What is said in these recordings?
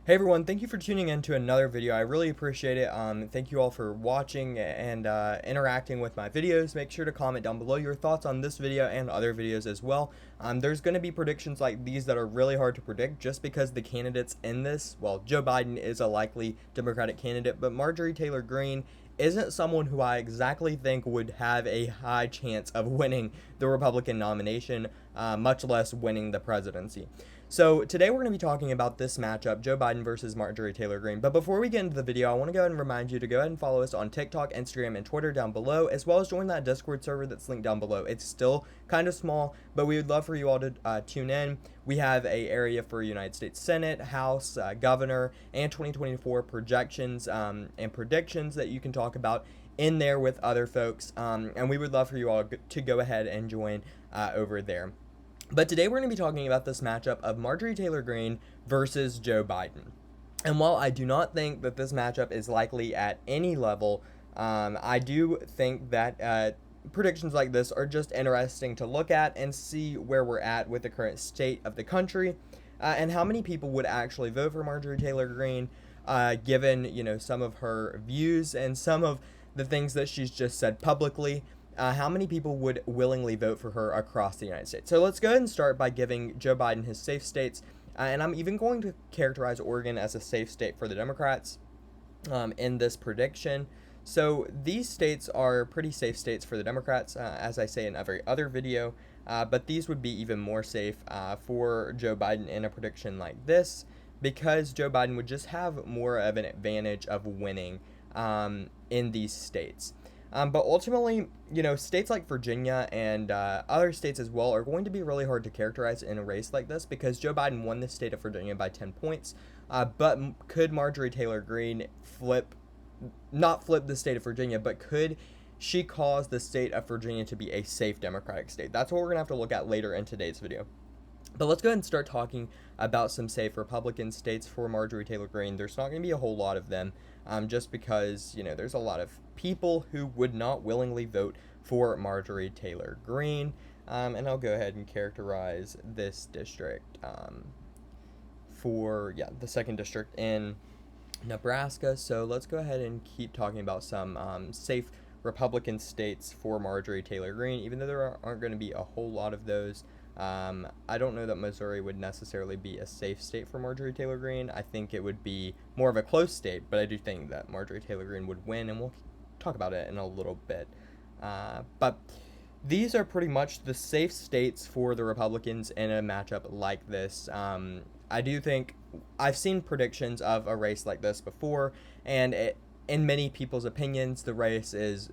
Hey everyone, thank you for tuning in to another video. I really appreciate it. Thank you all for watching and interacting with my videos. Make sure to comment down below your thoughts on this video and other videos as well. There's going to be predictions like these that are really hard to predict just because the candidates in this, well, Joe Biden is a likely Democratic candidate, but Marjorie Taylor Greene isn't someone who I exactly think would have a high chance of winning the Republican nomination, much less winning the presidency. So today we're going to be talking about this matchup, Joe Biden versus Marjorie Taylor Greene. But before we get into the video, I want to go ahead and remind you to go ahead and follow us on TikTok, Instagram, and Twitter down below, as well as join that Discord server that's linked down below. It's still kind of small, but we would love for you all to tune in. We have an area for United States Senate, House, Governor, and 2024 projections and predictions that you can talk about in there with other folks. And we would love for you all to go ahead and join over there. But today we're going to be talking about this matchup of Marjorie Taylor Greene versus Joe Biden. And while I do not think that this matchup is likely at any level, I do think that predictions like this are just interesting to look at and see where we're at with the current state of the country and how many people would actually vote for Marjorie Taylor Greene, given, some of her views and some of the things that she's just said publicly. How many people would willingly vote for her across the United States? So let's go ahead and start by giving Joe Biden his safe states. And I'm even going to characterize Oregon as a safe state for the Democrats in this prediction. So these states are pretty safe states for the Democrats, as I say in every other video. But these would be even more safe for Joe Biden in a prediction like this, because Joe Biden would just have more of an advantage of winning in these states. But ultimately, states like Virginia and other states as well are going to be really hard to characterize in a race like this because Joe Biden won the state of Virginia by 10 points. But could Marjorie Taylor Greene not flip the state of Virginia, but could she cause the state of Virginia to be a safe Democratic state? That's what we're going to have to look at later in today's video. But let's go ahead and start talking about some safe Republican states for Marjorie Taylor Greene. There's not going to be a whole lot of them, just because, there's a lot of people who would not willingly vote for Marjorie Taylor Greene. And I'll go ahead and characterize this district for the second district in Nebraska. So let's go ahead and keep talking about some safe Republican states for Marjorie Taylor Greene, even though there aren't going to be a whole lot of those. I don't know that Missouri would necessarily be a safe state for Marjorie Taylor Greene. I think it would be more of a close state, but I do think that Marjorie Taylor Greene would win, and we'll talk about it in a little bit. But these are pretty much the safe states for the Republicans in a matchup like this. I do think I've seen predictions of a race like this before, and in many people's opinions, the race is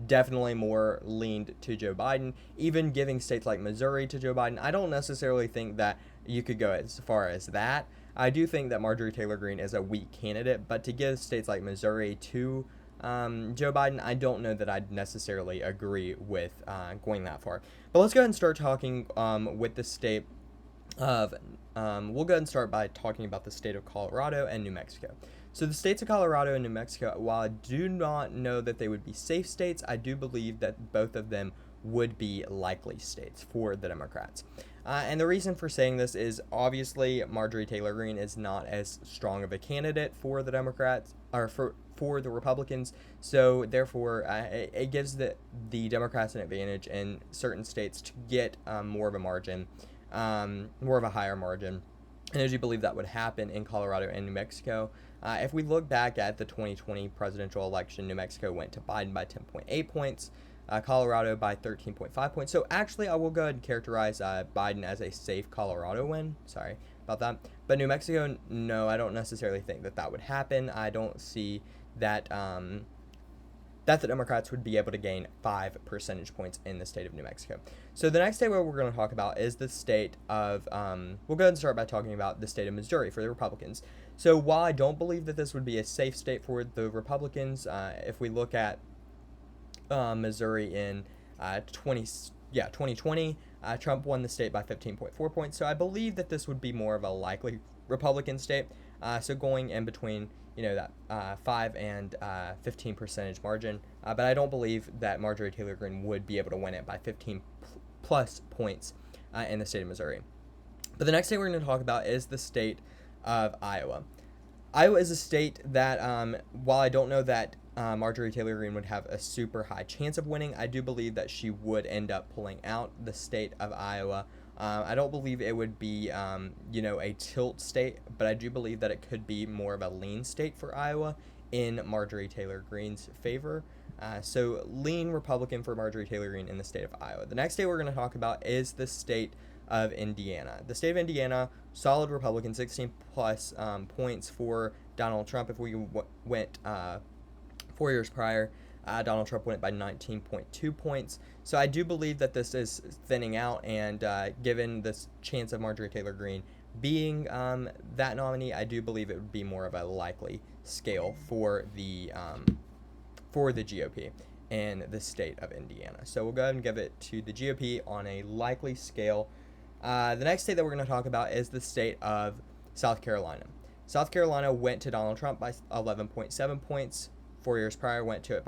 definitely more leaned to Joe Biden, even giving states like Missouri to Joe Biden. I don't necessarily think that you could go as far as that. I do think that Marjorie Taylor Greene is a weak candidate, but to give states like Missouri to Joe Biden, I don't know that I'd necessarily agree with going that far. But let's go ahead and start talking with the state of, we'll go ahead and start by talking about the state of Colorado and New Mexico. So the states of Colorado and New Mexico, while I do not know that they would be safe states, I do believe that both of them would be likely states for the Democrats. And the reason for saying this is obviously Marjorie Taylor Greene is not as strong of a candidate for the Democrats, or for the Republicans. So therefore, it gives the Democrats an advantage in certain states to get more of a margin, more of a higher margin. And I do believe that would happen in Colorado and New Mexico. If we look back at the 2020 presidential election, New Mexico went to Biden by 10.8 points, Colorado by 13.5 points. So actually, I will go ahead and characterize Biden as a safe Colorado win. Sorry about that. But New Mexico, no, I don't necessarily think that would happen. I don't see that that the Democrats would be able to gain 5 percentage points in the state of New Mexico. So the next state where we're going to talk about is the state of, we'll go ahead and start by talking about the state of Missouri for the Republicans. So while I don't believe that this would be a safe state for the Republicans, if we look at Missouri in 2020, Trump won the state by 15.4 points. So I believe that this would be more of a likely Republican state. So going in between, that 5 and 15 percentage margin. But I don't believe that Marjorie Taylor Greene would be able to win it by 15 plus points in the state of Missouri. But the next state we're going to talk about is the state of Iowa. Iowa is a state that, while I don't know that Marjorie Taylor Greene would have a super high chance of winning, I do believe that she would end up pulling out the state of Iowa. I don't believe it would be, a tilt state, but I do believe that it could be more of a lean state for Iowa in Marjorie Taylor Greene's favor. So lean Republican for Marjorie Taylor Greene in the state of Iowa. The next state we're going to talk about is the state of Indiana. The state of Indiana, solid Republican, 16 plus points for Donald Trump. If we went 4 years prior, Donald Trump went by 19.2 points. So I do believe that this is thinning out, and given this chance of Marjorie Taylor Greene being that nominee, I do believe it would be more of a likely scale for the GOP in the state of Indiana. So we'll go ahead and give it to the GOP on a likely scale. The next state that we're going to talk about is the state of South Carolina. South Carolina went to Donald Trump by 11.7 points. 4 years prior, went to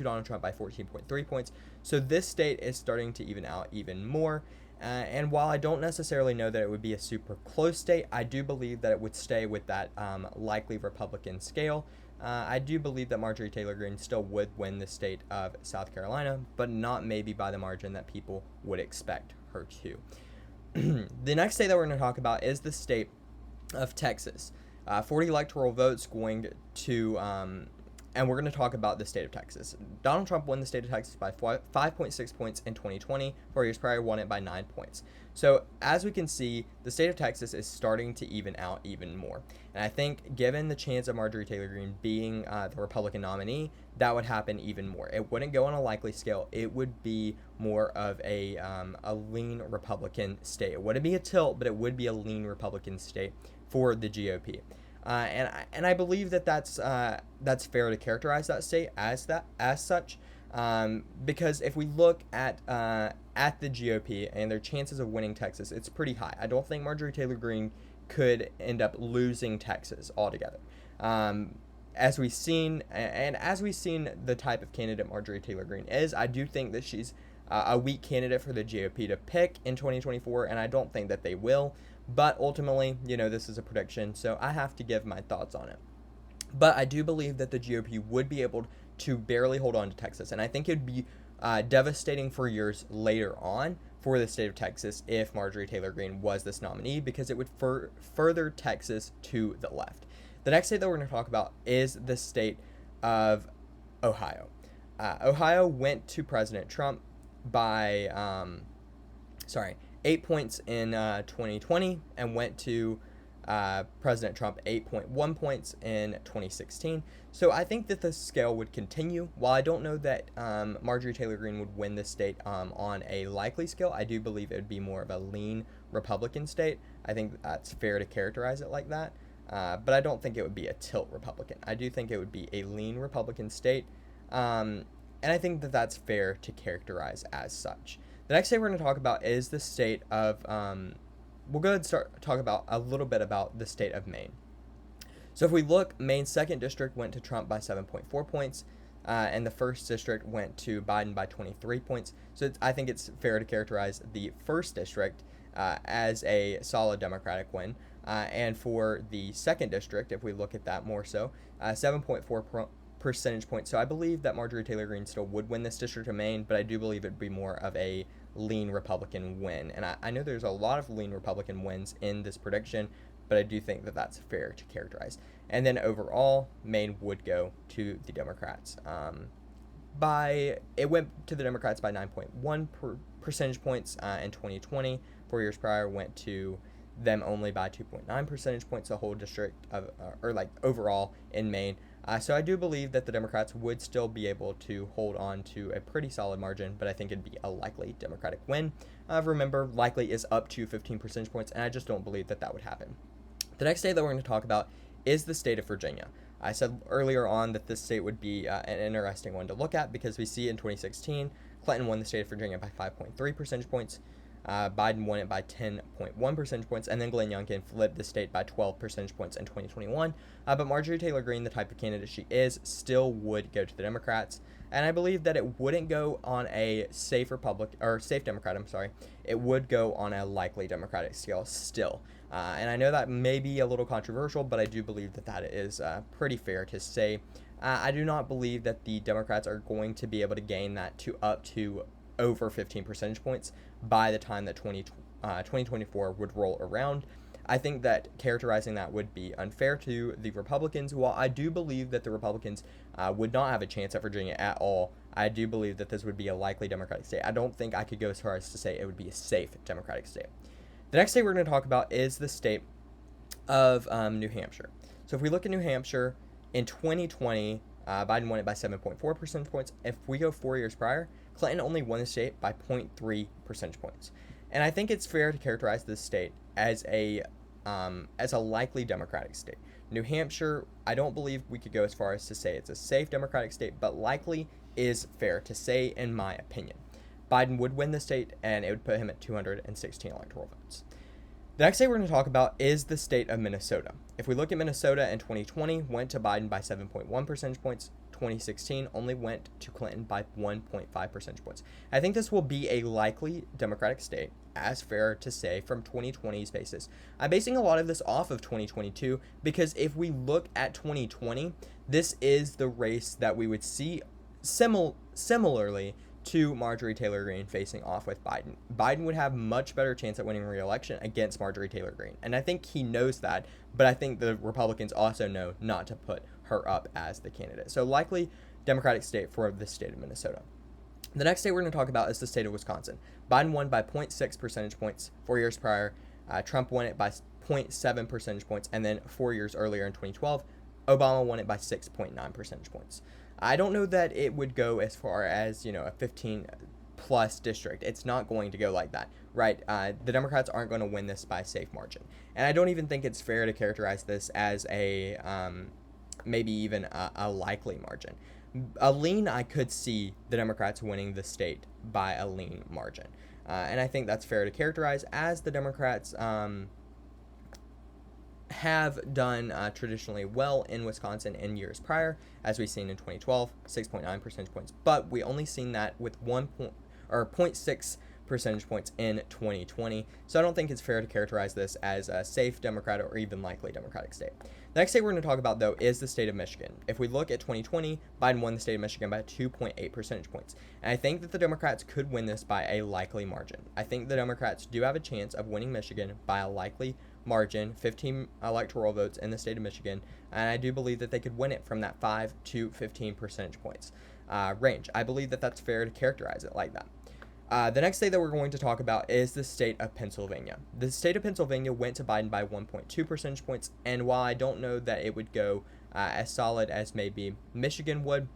Donald Trump by 14.3 points. So this state is starting to even out even more. And while I don't necessarily know that it would be a super close state, I do believe that it would stay with that likely Republican scale. I do believe that Marjorie Taylor Greene still would win the state of South Carolina, but not maybe by the margin that people would expect her to. The next state that we're going to talk about is the state of Texas. 40 electoral votes going to, and we're going to talk about the state of Texas. Donald Trump won the state of Texas by 5.6 points in 2020. 4 years prior, won it by 9 points. So as we can see, the state of Texas is starting to even out even more. And I think given the chance of Marjorie Taylor Greene being the Republican nominee, that would happen even more. It wouldn't go on a likely scale. It would be more of a lean Republican state. It wouldn't be a tilt, but it would be a lean Republican state for the GOP. And I believe that that's fair to characterize that state as such, because if we look at the GOP and their chances of winning Texas, it's pretty high. I don't think Marjorie Taylor Greene could end up losing Texas altogether. As we've seen the type of candidate Marjorie Taylor Greene is, I do think that she's a weak candidate for the GOP to pick in 2024, and I don't think that they will. But ultimately, this is a prediction, so I have to give my thoughts on it. But I do believe that the GOP would be able to barely hold on to Texas, and I think it would be devastating for years later on for the state of Texas if Marjorie Taylor Greene was this nominee, because it would further Texas to the left. The next state that we're going to talk about is the state of Ohio. Ohio went to President Trump by 8 points in 2020 and went to President Trump 8.1 points in 2016. So I think that the scale would continue. While I don't know that Marjorie Taylor Greene would win this state on a likely scale, I do believe it would be more of a lean Republican state. I think that's fair to characterize it like that. But I don't think it would be a tilt Republican. I do think it would be a lean Republican state. And I think that that's fair to characterize as such. The next state we're going to talk about is the state of, we'll go ahead and talk about a little bit about the state of Maine. So if we look, Maine's 2nd district went to Trump by 7.4 points, and the 1st district went to Biden by 23 points. So I think it's fair to characterize the 1st district as a solid Democratic win. And for the 2nd district, if we look at that more so, 7.4 percentage points. So I believe that Marjorie Taylor Greene still would win this district of Maine, but I do believe it'd be more of a lean Republican win. And I know there's a lot of lean Republican wins in this prediction, but I do think that that's fair to characterize. And then overall, Maine would go to the Democrats. It went to the Democrats by 9.1 percentage points in 2020. 4 years prior, went to them only by 2.9 percentage points, the whole district of, overall in Maine. So I do believe that the Democrats would still be able to hold on to a pretty solid margin, but I think it'd be a likely Democratic win. Remember, likely is up to 15 percentage points, and I just don't believe that would happen. The next state that we're going to talk about is the state of Virginia. I said earlier on that this state would be an interesting one to look at, because we see in 2016, Clinton won the state of Virginia by 5.3 percentage points. Biden won it by 10.1 percentage points, and then Glenn Youngkin flipped the state by 12 percentage points in 2021. But Marjorie Taylor Greene, the type of candidate she is, still would go to the Democrats, and I believe that it wouldn't go on a safe Democrat. It would go on a likely Democratic scale still. And I know that may be a little controversial, but I do believe that that is pretty fair to say. I do not believe that the Democrats are going to be able to gain that to up to over 15 percentage points by the time that 2024 would roll around. I think that characterizing that would be unfair to the Republicans. While I do believe that the Republicans would not have a chance at Virginia at all, I do believe that this would be a likely Democratic state. I don't think I could go as far as to say it would be a safe Democratic state. The next state we're going to talk about is the state of New Hampshire. So if we look at New Hampshire, in 2020, Biden won it by 7.4 percentage points. If we go 4 years prior, Clinton only won the state by 0.3 percentage points. And I think it's fair to characterize this state as a likely Democratic state. New Hampshire, I don't believe we could go as far as to say it's a safe Democratic state, but likely is fair to say, in my opinion. Biden would win the state, and it would put him at 216 electoral votes. The next state we're going to talk about is the state of Minnesota. If we look at Minnesota in 2020, went to Biden by 7.1 percentage points. 2016 only went to Clinton by 1.5 percentage points. I think this will be a likely Democratic state, as fair to say, from 2020's basis. I'm basing a lot of this off of 2022 because if we look at 2020, this is the race that we would see similarly to Marjorie Taylor Greene facing off with Biden. Biden would have much better chance at winning re-election against Marjorie Taylor Greene. And I think he knows that, but I think the Republicans also know not to put her up as the candidate. So likely Democratic state for the state of Minnesota. The next state we're going to talk about is the state of Wisconsin. Biden won by 0.6 percentage points 4 years prior. Trump won it by 0.7 percentage points. And then 4 years earlier in 2012, Obama won it by 6.9 percentage points. I don't know that it would go as far as, a 15 plus district. It's not going to go like that, right? The Democrats aren't going to win this by a safe margin. And I don't even think it's fair to characterize this as a maybe even a likely margin. A lean, I could see the Democrats winning the state by a lean margin. And I think that's fair to characterize, as the Democrats have done traditionally well in Wisconsin in years prior, as we've seen in 2012, 6.9 percentage points. But we only seen that with 0.6 percentage points in 2020. So I don't think it's fair to characterize this as a safe Democratic or even likely Democratic state. The next state we're going to talk about, though, is the state of Michigan. If we look at 2020, Biden won the state of Michigan by 2.8 percentage points. And I think that the Democrats could win this by a likely margin. I think the Democrats do have a chance of winning Michigan by a likely margin, 15 electoral votes in the state of Michigan, and I do believe that they could win it from that 5 to 15 percentage points range. I believe that that's fair to characterize it like that. The next state that we're going to talk about is the state of Pennsylvania. The state of Pennsylvania went to Biden by 1.2 percentage points, and while I don't know that it would go as solid as maybe Michigan would,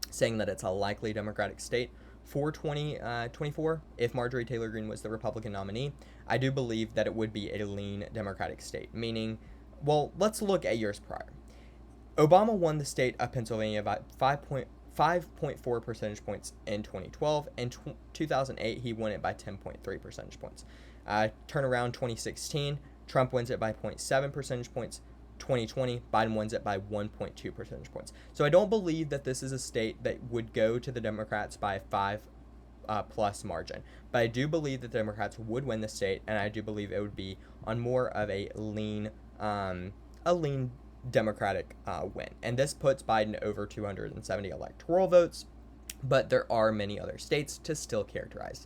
saying that it's a likely Democratic state for 2024, if Marjorie Taylor Greene was the Republican nominee, I do believe that it would be a lean Democratic state, meaning, well, let's look at years prior. Obama won the state of Pennsylvania by 5.4 percentage points in 2012. In 2008, he won it by 10.3 percentage points. Turnaround 2016, Trump wins it by 0.7 percentage points. 2020, Biden wins it by 1.2 percentage points. So I don't believe that this is a state that would go to the Democrats by a 5 plus margin. But I do believe that the Democrats would win the state, and I do believe it would be on more of a lean Democratic win. And this puts Biden over 270 electoral votes, but there are many other states to still characterize.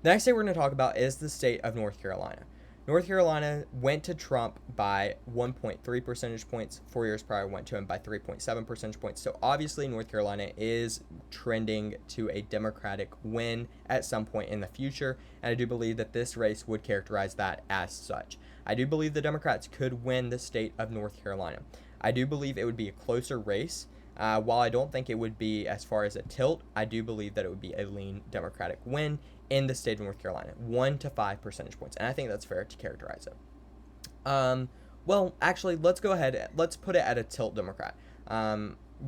The next state we're going to talk about is the state of North Carolina. North Carolina went to Trump by 1.3 percentage points. 4 years prior, went to him by 3.7 percentage points. So obviously, North Carolina is trending to a Democratic win at some point in the future. And I do believe that this race would characterize that as such. I do believe the Democrats could win the state of North Carolina. I do believe it would be a closer race. While I don't think it would be as far as a tilt, I do believe that it would be a lean Democratic win in the state of North Carolina, 1 to 5 percentage points. And I think that's fair to characterize it. Well, actually, let's go ahead. Let's put it at a tilt Democrat.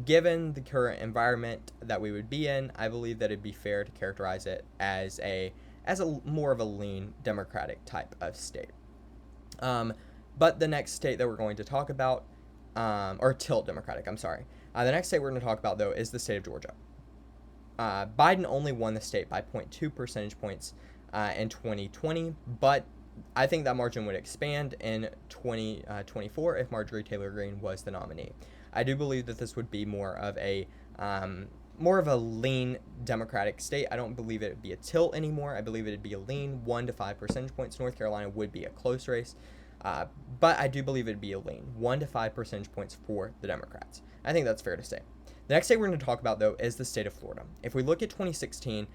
Given the current environment that we would be in, I believe that it'd be fair to characterize it as a more of a lean Democratic type of state. But the next state that we're going to talk about, or tilt Democratic, I'm sorry. The next state we're going to talk about, though, is the state of Georgia. Biden only won the state by 0.2 percentage points in 2020, but I think that margin would expand in 2024 if Marjorie Taylor Greene was the nominee. I do believe that this would be more of a lean Democratic state. I don't believe it would be a tilt anymore. I believe it would be a lean 1 to 5 percentage points. North Carolina would be a close race, but I do believe it would be a lean 1 to 5 percentage points for the Democrats. I think that's fair to say. The next state we're going to talk about, though, is the state of Florida. If we look at 2016,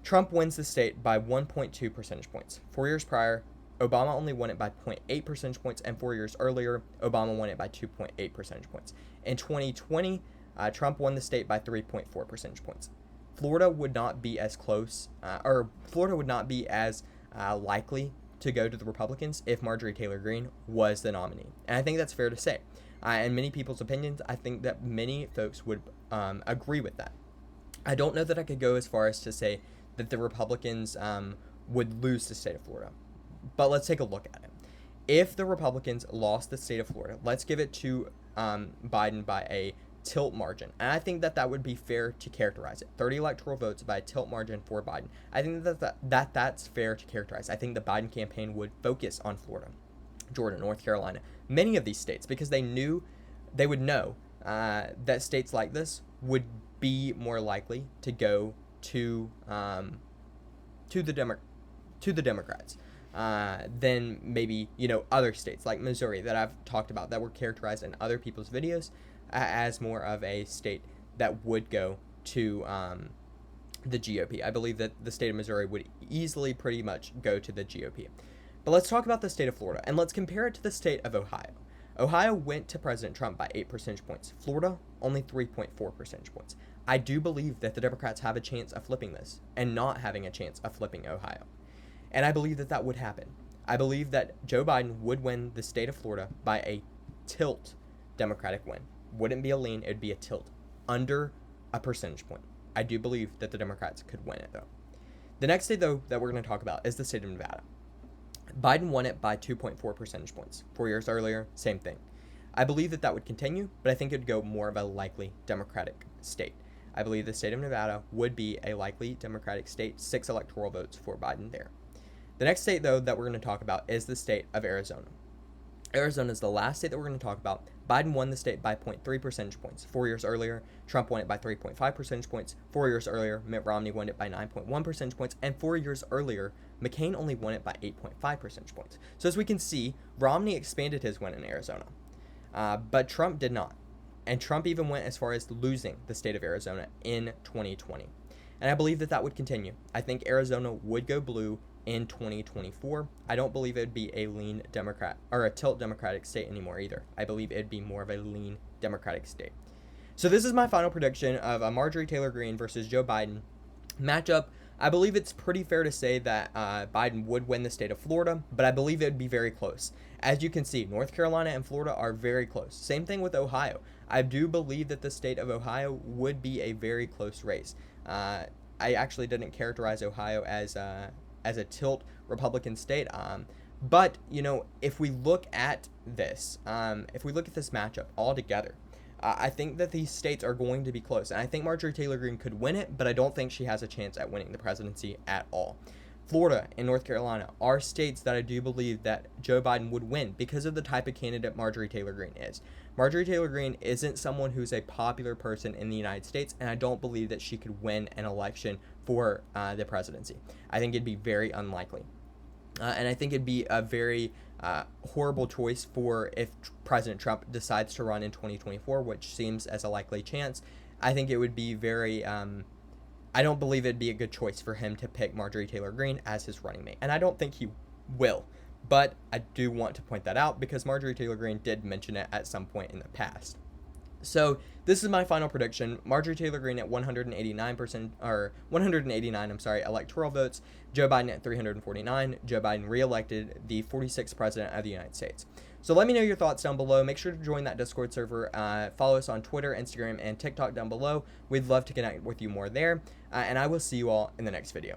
Trump wins the state by 1.2 percentage points. 4 years prior, Obama only won it by 0.8 percentage points, and 4 years earlier, Obama won it by 2.8 percentage points. In 2020, Trump won the state by 3.4 percentage points. Florida would not be as close, Florida would not be as likely to go to the Republicans if Marjorie Taylor Greene was the nominee. And I think that's fair to say. In many people's opinions, I think that many folks would agree with that. I don't know that I could go as far as to say that the Republicans would lose the state of Florida. But let's take a look at it. If the Republicans lost the state of Florida, let's give it to Biden by a tilt margin. And I think that that would be fair to characterize it. 30 electoral votes by a tilt margin for Biden. I think that's fair to characterize. I think the Biden campaign would focus on Florida, Georgia, North Carolina, many of these states, because they would know that states like this would be more likely to go to the Democrats than maybe other states like Missouri that I've talked about that were characterized in other people's videos as more of a state that would go to the GOP. I believe that the state of Missouri would easily pretty much go to the GOP. But let's talk about the state of Florida, and let's compare it to the state of Ohio. Ohio went to President Trump by 8 percentage points. Florida, only 3.4 percentage points. I do believe that the Democrats have a chance of flipping this and not having a chance of flipping Ohio. And I believe that that would happen. I believe that Joe Biden would win the state of Florida by a tilt Democratic win. Wouldn't be a lean, it would be a tilt. Under a percentage point. I do believe that the Democrats could win it, though. The next state, though, that we're going to talk about is the state of Nevada. Biden won it by 2.4 percentage points. 4 years earlier, same thing. I believe that that would continue, but I think it would go more of a likely Democratic state. I believe the state of Nevada would be a likely Democratic state, 6 electoral votes for Biden there. The next state, though, that we're going to talk about is the state of Arizona. Arizona is the last state that we're going to talk about. Biden won the state by 0.3 percentage points. 4 years earlier, Trump won it by 3.5 percentage points. 4 years earlier, Mitt Romney won it by 9.1 percentage points. And 4 years earlier, McCain only won it by 8.5 percentage points. So as we can see, Romney expanded his win in Arizona, but Trump did not. And Trump even went as far as losing the state of Arizona in 2020. And I believe that that would continue. I think Arizona would go blue in 2024. I don't believe it would be a lean Democrat or a tilt Democratic state anymore either. I believe it'd be more of a lean Democratic state. So this is my final prediction of a Marjorie Taylor Greene versus Joe Biden matchup. I believe it's pretty fair to say that Biden would win the state of Florida, but I believe it would be very close. As you can see, North Carolina and Florida are very close. Same thing with Ohio. I do believe that the state of Ohio would be a very close race. I actually didn't characterize Ohio as a tilt Republican state. But, if we look at this, matchup all together, I think that these states are going to be close. And I think Marjorie Taylor Greene could win it, but I don't think she has a chance at winning the presidency at all. Florida and North Carolina are states that I do believe that Joe Biden would win because of the type of candidate Marjorie Taylor Greene is. Marjorie Taylor Greene isn't someone who's a popular person in the United States, and I don't believe that she could win an election for the presidency. I think it'd be very unlikely. And I think it'd be a very horrible choice for if President Trump decides to run in 2024, which seems as a likely chance. I think it would be very... I don't believe it'd be a good choice for him to pick Marjorie Taylor Greene as his running mate. And I don't think he will. But I do want to point that out because Marjorie Taylor Greene did mention it at some point in the past. So this is my final prediction. Marjorie Taylor Greene at 189 electoral votes. Joe Biden at 349. Joe Biden reelected the 46th president of the United States. So let me know your thoughts down below. Make sure to join that Discord server. Follow us on Twitter, Instagram, and TikTok down below. We'd love to connect with you more there. And I will see you all in the next video.